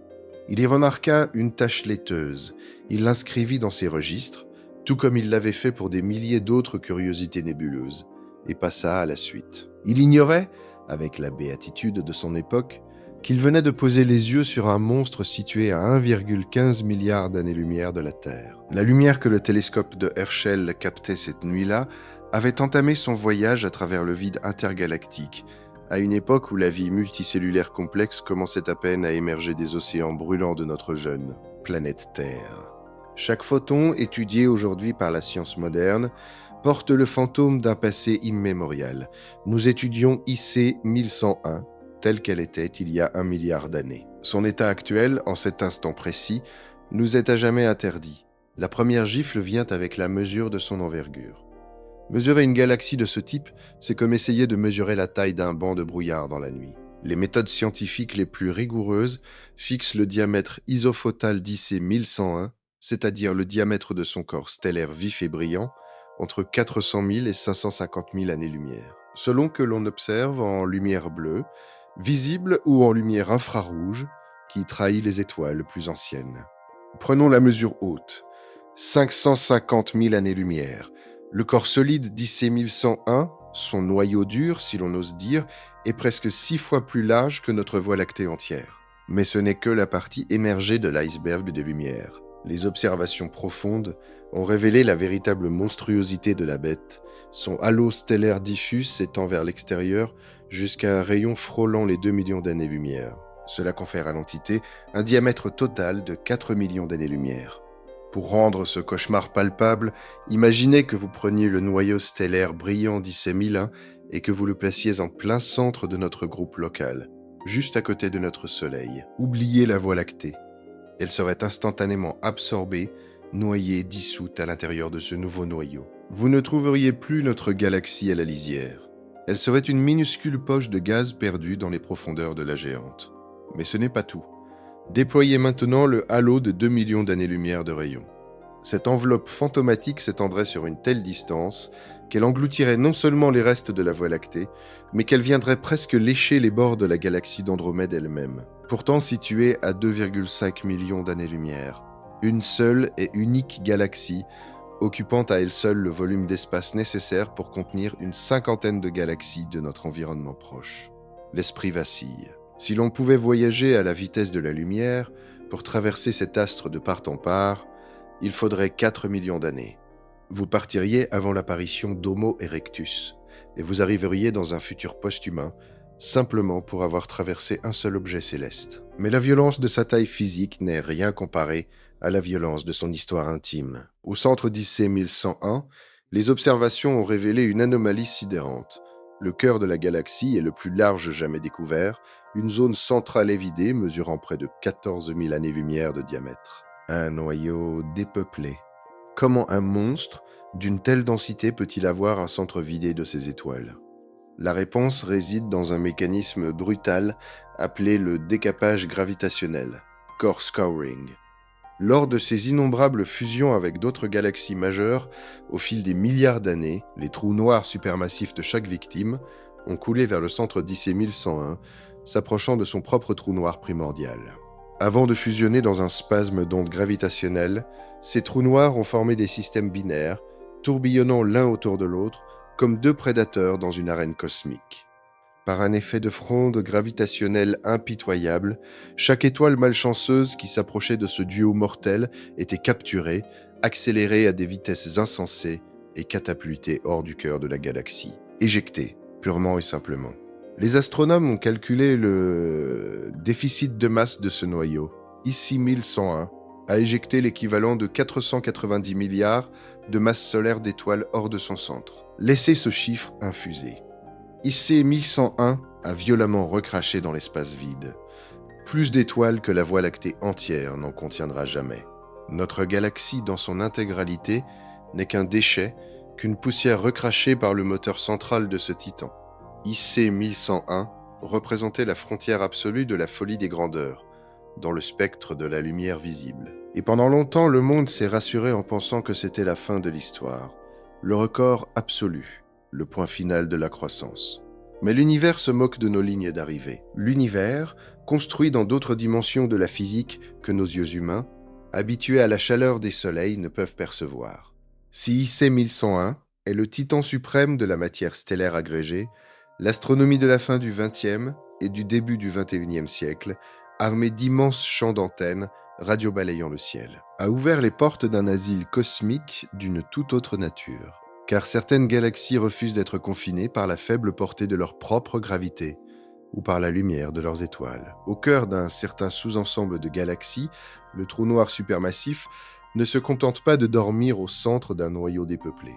Speaker 1: Il y remarqua une tache laiteuse. Il l'inscrivit dans ses registres, tout comme il l'avait fait pour des milliers d'autres curiosités nébuleuses, et passa à la suite. Il ignorait, avec la béatitude de son époque, qu'il venait de poser les yeux sur un monstre situé à 1,15 milliard d'années-lumière de la Terre. La lumière que le télescope de Herschel captait cette nuit-là avait entamé son voyage à travers le vide intergalactique, à une époque où la vie multicellulaire complexe commençait à peine à émerger des océans brûlants de notre jeune planète Terre. Chaque photon, étudié aujourd'hui par la science moderne, porte le fantôme d'un passé immémorial. Nous étudions IC 1101, telle qu'elle était il y a 1 milliard d'années. Son état actuel, en cet instant précis, nous est à jamais interdit. La première gifle vient avec la mesure de son envergure. Mesurer une galaxie de ce type, c'est comme essayer de mesurer la taille d'un banc de brouillard dans la nuit. Les méthodes scientifiques les plus rigoureuses fixent le diamètre isophotal d'IC 1101, c'est-à-dire le diamètre de son corps stellaire vif et brillant, entre 400 000 et 550 000 années-lumière. Selon que l'on observe en lumière bleue, visible ou en lumière infrarouge, qui trahit les étoiles plus anciennes. Prenons la mesure haute, 550 000 années-lumière. Le corps solide d'IC 1101, son noyau dur, si l'on ose dire, est presque 6 fois plus large que notre Voie lactée entière. Mais ce n'est que la partie émergée de l'iceberg des lumières. Les observations profondes ont révélé la véritable monstruosité de la bête, son halo stellaire diffus s'étend vers l'extérieur jusqu'à un rayon frôlant les 2 millions d'années-lumière. Cela confère à l'entité un diamètre total de 4 millions d'années-lumière. Pour rendre ce cauchemar palpable, imaginez que vous preniez le noyau stellaire brillant d'IC 1001 et que vous le placiez en plein centre de notre groupe local, juste à côté de notre Soleil. Oubliez la Voie lactée. Elle serait instantanément absorbée, noyée, dissoute à l'intérieur de ce nouveau noyau. Vous ne trouveriez plus notre galaxie à la lisière. Elle serait une minuscule poche de gaz perdue dans les profondeurs de la géante. Mais ce n'est pas tout. Déployez maintenant le halo de 2 millions d'années-lumière de rayon. Cette enveloppe fantomatique s'étendrait sur une telle distance qu'elle engloutirait non seulement les restes de la Voie lactée, mais qu'elle viendrait presque lécher les bords de la galaxie d'Andromède elle-même, pourtant située à 2,5 millions d'années-lumière. Une seule et unique galaxie, occupant à elle seule le volume d'espace nécessaire pour contenir une cinquantaine de galaxies de notre environnement proche. L'esprit vacille. Si l'on pouvait voyager à la vitesse de la lumière, pour traverser cet astre de part en part, il faudrait 4 millions d'années. Vous partiriez avant l'apparition d'Homo erectus, et vous arriveriez dans un futur post-humain, simplement pour avoir traversé un seul objet céleste. Mais la violence de sa taille physique n'est rien comparée à la violence de son histoire intime. Au centre d'IC 1101, les observations ont révélé une anomalie sidérante. Le cœur de la galaxie est le plus large jamais découvert, une zone centrale évidée mesurant près de 14 000 années-lumière de diamètre. Un noyau dépeuplé. Comment un monstre d'une telle densité peut-il avoir un centre vidé de ses étoiles? La réponse réside dans un mécanisme brutal appelé le décapage gravitationnel, core scouring. Lors de ces innombrables fusions avec d'autres galaxies majeures, au fil des milliards d'années, les trous noirs supermassifs de chaque victime ont coulé vers le centre d'IC 1101, s'approchant de son propre trou noir primordial. Avant de fusionner dans un spasme d'ondes gravitationnelles, ces trous noirs ont formé des systèmes binaires, tourbillonnant l'un autour de l'autre, comme deux prédateurs dans une arène cosmique. Par un effet de fronde gravitationnelle impitoyable, chaque étoile malchanceuse qui s'approchait de ce duo mortel était capturée, accélérée à des vitesses insensées et catapultée hors du cœur de la galaxie, éjectée, purement et simplement. Les astronomes ont calculé le déficit de masse de ce noyau. Ici 1101 a éjecté l'équivalent de 490 milliards de masse solaire d'étoiles hors de son centre. Laissez ce chiffre infuser. IC 1101 a violemment recraché dans l'espace vide. Plus d'étoiles que la Voie lactée entière n'en contiendra jamais. Notre galaxie dans son intégralité n'est qu'un déchet, qu'une poussière recrachée par le moteur central de ce titan. IC 1101 représentait la frontière absolue de la folie des grandeurs, dans le spectre de la lumière visible. Et pendant longtemps, le monde s'est rassuré en pensant que c'était la fin de l'histoire, le record absolu, le point final de la croissance. Mais l'univers se moque de nos lignes d'arrivée. L'univers, construit dans d'autres dimensions de la physique que nos yeux humains, habitués à la chaleur des soleils, ne peuvent percevoir. Si IC 1101 est le titan suprême de la matière stellaire agrégée, l'astronomie de la fin du XXe et du début du XXIe siècle, armée d'immenses champs d'antennes radio-balayant le ciel, a ouvert les portes d'un asile cosmique d'une toute autre nature. Car certaines galaxies refusent d'être confinées par la faible portée de leur propre gravité ou par la lumière de leurs étoiles. Au cœur d'un certain sous-ensemble de galaxies, le trou noir supermassif ne se contente pas de dormir au centre d'un noyau dépeuplé.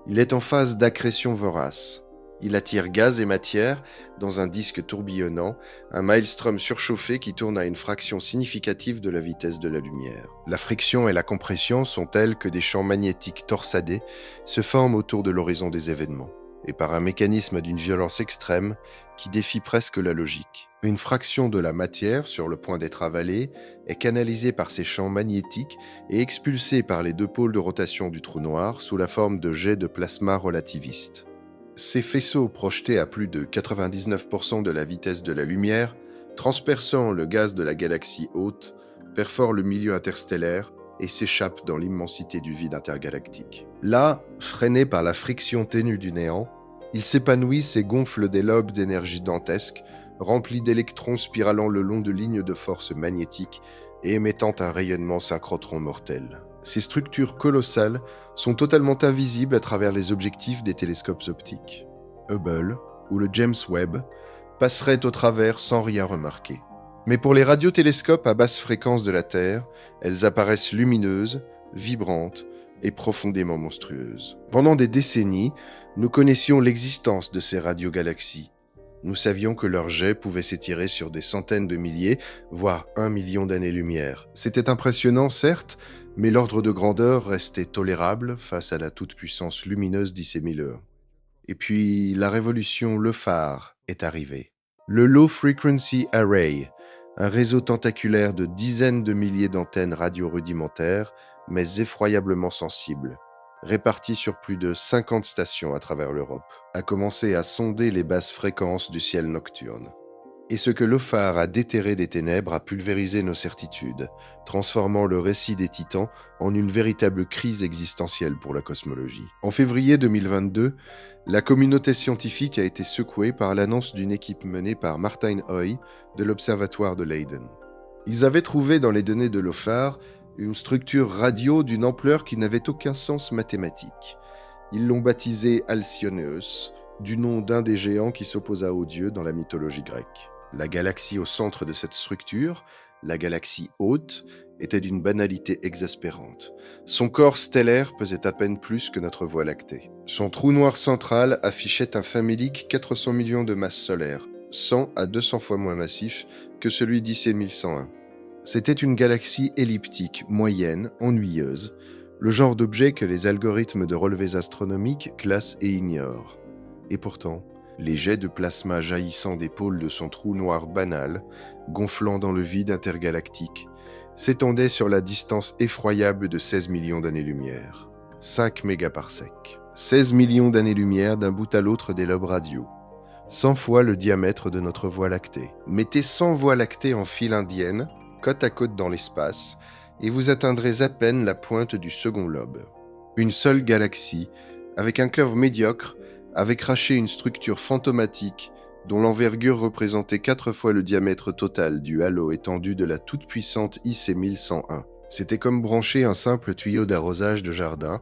Speaker 1: Il est en phase d'accrétion vorace. Il attire gaz et matière dans un disque tourbillonnant, un maelstrom surchauffé qui tourne à une fraction significative de la vitesse de la lumière. La friction et la compression sont telles que des champs magnétiques torsadés se forment autour de l'horizon des événements, et par un mécanisme d'une violence extrême qui défie presque la logique. Une fraction de la matière, sur le point d'être avalée, est canalisée par ces champs magnétiques et expulsée par les deux pôles de rotation du trou noir sous la forme de jets de plasma relativistes. Ces faisceaux projetés à plus de 99% de la vitesse de la lumière, transperçant le gaz de la galaxie haute, perforent le milieu interstellaire et s'échappent dans l'immensité du vide intergalactique. Là, freinés par la friction ténue du néant, ils s'épanouissent et gonflent des lobes d'énergie dantesques, remplis d'électrons spiralant le long de lignes de force magnétiques et émettant un rayonnement synchrotron mortel. Ces structures colossales sont totalement invisibles à travers les objectifs des télescopes optiques. Hubble ou le James Webb passeraient au travers sans rien remarquer. Mais pour les radiotélescopes à basse fréquence de la Terre, elles apparaissent lumineuses, vibrantes et profondément monstrueuses. Pendant des décennies, nous connaissions l'existence de ces radiogalaxies. Nous savions que leurs jets pouvaient s'étirer sur des centaines de milliers, voire 1 million d'années-lumière. C'était impressionnant, certes, mais l'ordre de grandeur restait tolérable face à la toute-puissance lumineuse d'IC 1001. Et puis, la révolution LOFAR est arrivée. Le Low Frequency Array, un réseau tentaculaire de dizaines de milliers d'antennes radio rudimentaires, mais effroyablement sensibles, réparties sur plus de 50 stations à travers l'Europe, a commencé à sonder les basses fréquences du ciel nocturne. Et ce que LOFAR a déterré des ténèbres a pulvérisé nos certitudes, transformant le récit des Titans en une véritable crise existentielle pour la cosmologie. En février 2022, la communauté scientifique a été secouée par l'annonce d'une équipe menée par Martin Hoy de l'Observatoire de Leiden. Ils avaient trouvé dans les données de LOFAR une structure radio d'une ampleur qui n'avait aucun sens mathématique. Ils l'ont baptisée Alcyoneus, du nom d'un des géants qui s'opposa aux dieux dans la mythologie grecque. La galaxie au centre de cette structure, la galaxie haute, était d'une banalité exaspérante. Son corps stellaire pesait à peine plus que notre Voie lactée. Son trou noir central affichait un famélique 400 millions de masses solaires, 100 à 200 fois moins massif que celui d'IC 1101. C'était une galaxie elliptique, moyenne, ennuyeuse, le genre d'objet que les algorithmes de relevés astronomiques classent et ignorent. Et pourtant, les jets de plasma jaillissant des pôles de son trou noir banal, gonflant dans le vide intergalactique, s'étendaient sur la distance effroyable de 16 millions d'années-lumière. 5 mégaparsecs. 16 millions d'années-lumière d'un bout à l'autre des lobes radio. 100 fois le diamètre de notre Voie lactée. Mettez 100 voies lactées en file indienne, côte à côte dans l'espace, et vous atteindrez à peine la pointe du second lobe. Une seule galaxie, avec un cœur médiocre, avait craché une structure fantomatique dont l'envergure représentait 4 fois le diamètre total du halo étendu de la toute-puissante IC 1101. C'était comme brancher un simple tuyau d'arrosage de jardin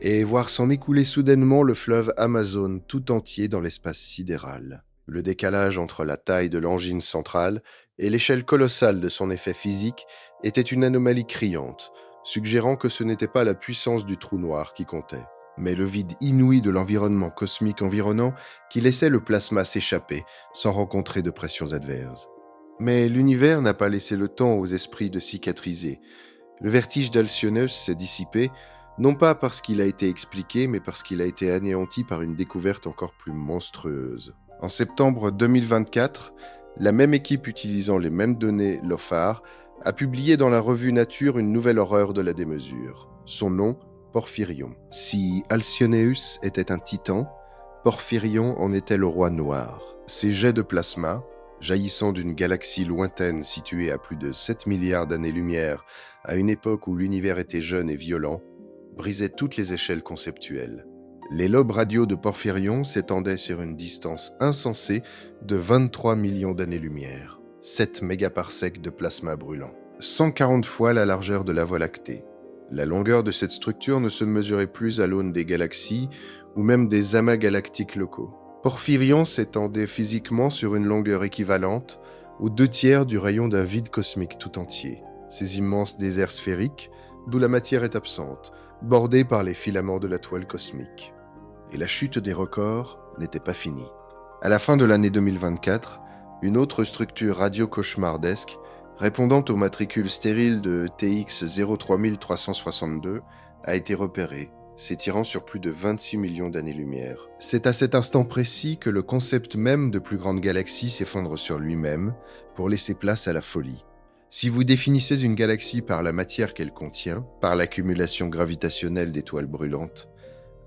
Speaker 1: et voir s'en écouler soudainement le fleuve Amazon tout entier dans l'espace sidéral. Le décalage entre la taille de l'angine centrale et l'échelle colossale de son effet physique était une anomalie criante, suggérant que ce n'était pas la puissance du trou noir qui comptait, mais le vide inouï de l'environnement cosmique environnant qui laissait le plasma s'échapper sans rencontrer de pressions adverses. Mais l'univers n'a pas laissé le temps aux esprits de cicatriser. Le vertige d'Alcyonus s'est dissipé, non pas parce qu'il a été expliqué, mais parce qu'il a été anéanti par une découverte encore plus monstrueuse. En septembre 2024, la même équipe utilisant les mêmes données LOFAR a publié dans la revue Nature une nouvelle horreur de la démesure. Son nom, Porphyrion. Si Alcyoneus était un titan, Porphyrion en était le roi noir. Ces jets de plasma, jaillissant d'une galaxie lointaine située à plus de 7 milliards d'années-lumière, à une époque où l'univers était jeune et violent, brisaient toutes les échelles conceptuelles. Les lobes radio de Porphyrion s'étendaient sur une distance insensée de 23 millions d'années-lumière, 7 mégaparsecs de plasma brûlant, 140 fois la largeur de la Voie lactée. La longueur de cette structure ne se mesurait plus à l'aune des galaxies ou même des amas galactiques locaux. Porphyrion s'étendait physiquement sur une longueur équivalente aux 2/3 du rayon d'un vide cosmique tout entier. Ces immenses déserts sphériques, d'où la matière est absente, bordés par les filaments de la toile cosmique. Et la chute des records n'était pas finie. À la fin de l'année 2024, une autre structure radio-cauchemardesque, répondant au matricule stérile de TX 03362, a été repérée, s'étirant sur plus de 26 millions d'années-lumière. C'est à cet instant précis que le concept même de plus grande galaxie s'effondre sur lui-même pour laisser place à la folie. Si vous définissez une galaxie par la matière qu'elle contient, par l'accumulation gravitationnelle d'étoiles brûlantes,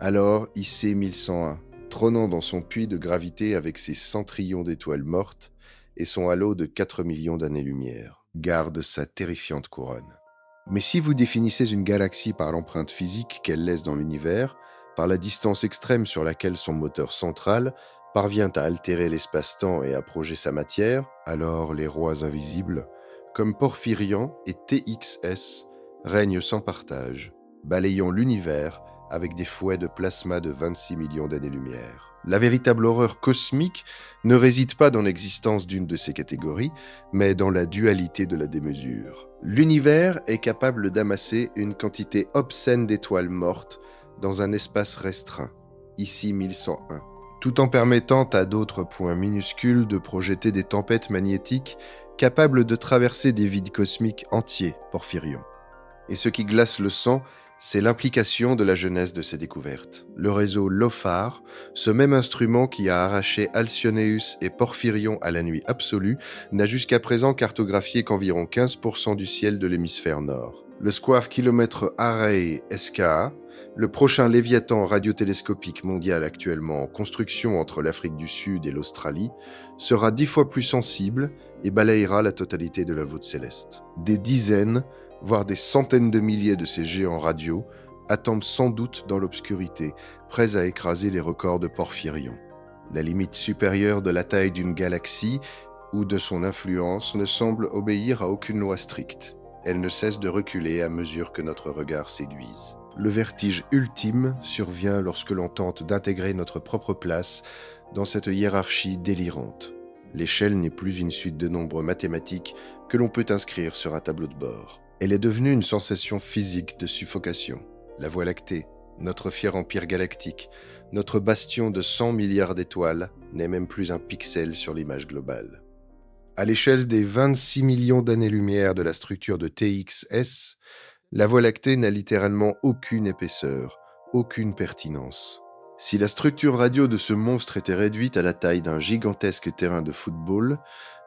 Speaker 1: alors IC 1101, trônant dans son puits de gravité avec ses centrions d'étoiles mortes et son halo de 4 millions d'années-lumière, garde sa terrifiante couronne. Mais si vous définissez une galaxie par l'empreinte physique qu'elle laisse dans l'univers, par la distance extrême sur laquelle son moteur central parvient à altérer l'espace-temps et à projeter sa matière, alors les rois invisibles, comme Porphyrion et TXS, règnent sans partage, balayant l'univers avec des fouets de plasma de 26 millions d'années-lumière. La véritable horreur cosmique ne réside pas dans l'existence d'une de ces catégories, mais dans la dualité de la démesure. L'univers est capable d'amasser une quantité obscène d'étoiles mortes dans un espace restreint, ici 1101, tout en permettant à d'autres points minuscules de projeter des tempêtes magnétiques capables de traverser des vides cosmiques entiers, Porphyrion. Et ce qui glace le sang, c'est l'implication de la jeunesse de ces découvertes. Le réseau LOFAR, ce même instrument qui a arraché Alcyoneus et Porphyrion à la nuit absolue, n'a jusqu'à présent cartographié qu'environ 15% du ciel de l'hémisphère nord. Le Square Kilometre Array SKA, le prochain Léviathan radiotélescopique mondial actuellement en construction entre l'Afrique du Sud et l'Australie, sera 10 fois plus sensible et balayera la totalité de la voûte céleste. Des dizaines, voire des centaines de milliers de ces géants radio attendent sans doute dans l'obscurité, prêts à écraser les records de Porphyrion. La limite supérieure de la taille d'une galaxie ou de son influence ne semble obéir à aucune loi stricte. Elle ne cesse de reculer à mesure que notre regard séduise. Le vertige ultime survient lorsque l'on tente d'intégrer notre propre place dans cette hiérarchie délirante. L'échelle n'est plus une suite de nombres mathématiques que l'on peut inscrire sur un tableau de bord. Elle est devenue une sensation physique de suffocation. La Voie lactée, notre fier empire galactique, notre bastion de 100 milliards d'étoiles, n'est même plus un pixel sur l'image globale. À l'échelle des 26 millions d'années-lumière de la structure de TXS, la Voie lactée n'a littéralement aucune épaisseur, aucune pertinence. Si la structure radio de ce monstre était réduite à la taille d'un gigantesque terrain de football,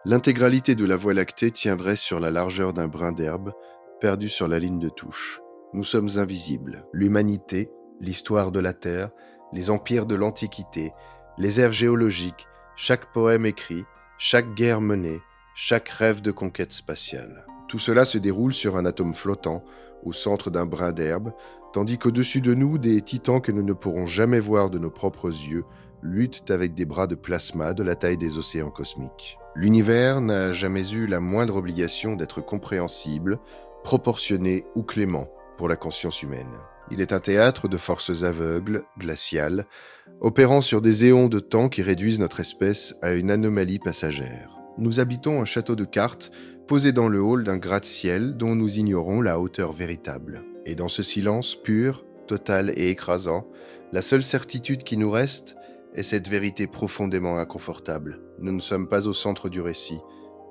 Speaker 1: l'intégralité de la Voie lactée tiendrait sur la largeur d'un brin d'herbe, perdu sur la ligne de touche. Nous sommes invisibles. L'humanité, l'histoire de la Terre, les empires de l'Antiquité, les ères géologiques, chaque poème écrit, chaque guerre menée, chaque rêve de conquête spatiale. Tout cela se déroule sur un atome flottant, au centre d'un brin d'herbe, tandis qu'au-dessus de nous, des titans que nous ne pourrons jamais voir de nos propres yeux luttent avec des bras de plasma de la taille des océans cosmiques. L'univers n'a jamais eu la moindre obligation d'être compréhensible, proportionné ou clément pour la conscience humaine. Il est un théâtre de forces aveugles, glaciales, opérant sur des éons de temps qui réduisent notre espèce à une anomalie passagère. Nous habitons un château de cartes posé dans le hall d'un gratte-ciel dont nous ignorons la hauteur véritable. Et dans ce silence pur, total et écrasant, la seule certitude qui nous reste est cette vérité profondément inconfortable. Nous ne sommes pas au centre du récit,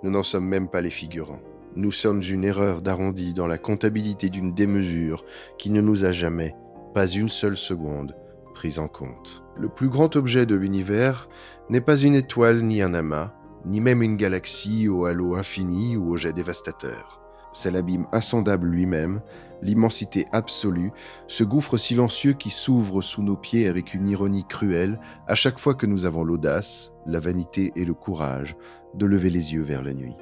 Speaker 1: nous n'en sommes même pas les figurants. Nous sommes une erreur d'arrondi dans la comptabilité d'une démesure qui ne nous a jamais, pas une seule seconde, prise en compte. Le plus grand objet de l'univers n'est pas une étoile ni un amas, ni même une galaxie au halo infini ou au jet dévastateur. C'est l'abîme insondable lui-même, l'immensité absolue, ce gouffre silencieux qui s'ouvre sous nos pieds avec une ironie cruelle à chaque fois que nous avons l'audace, la vanité et le courage de lever les yeux vers la nuit.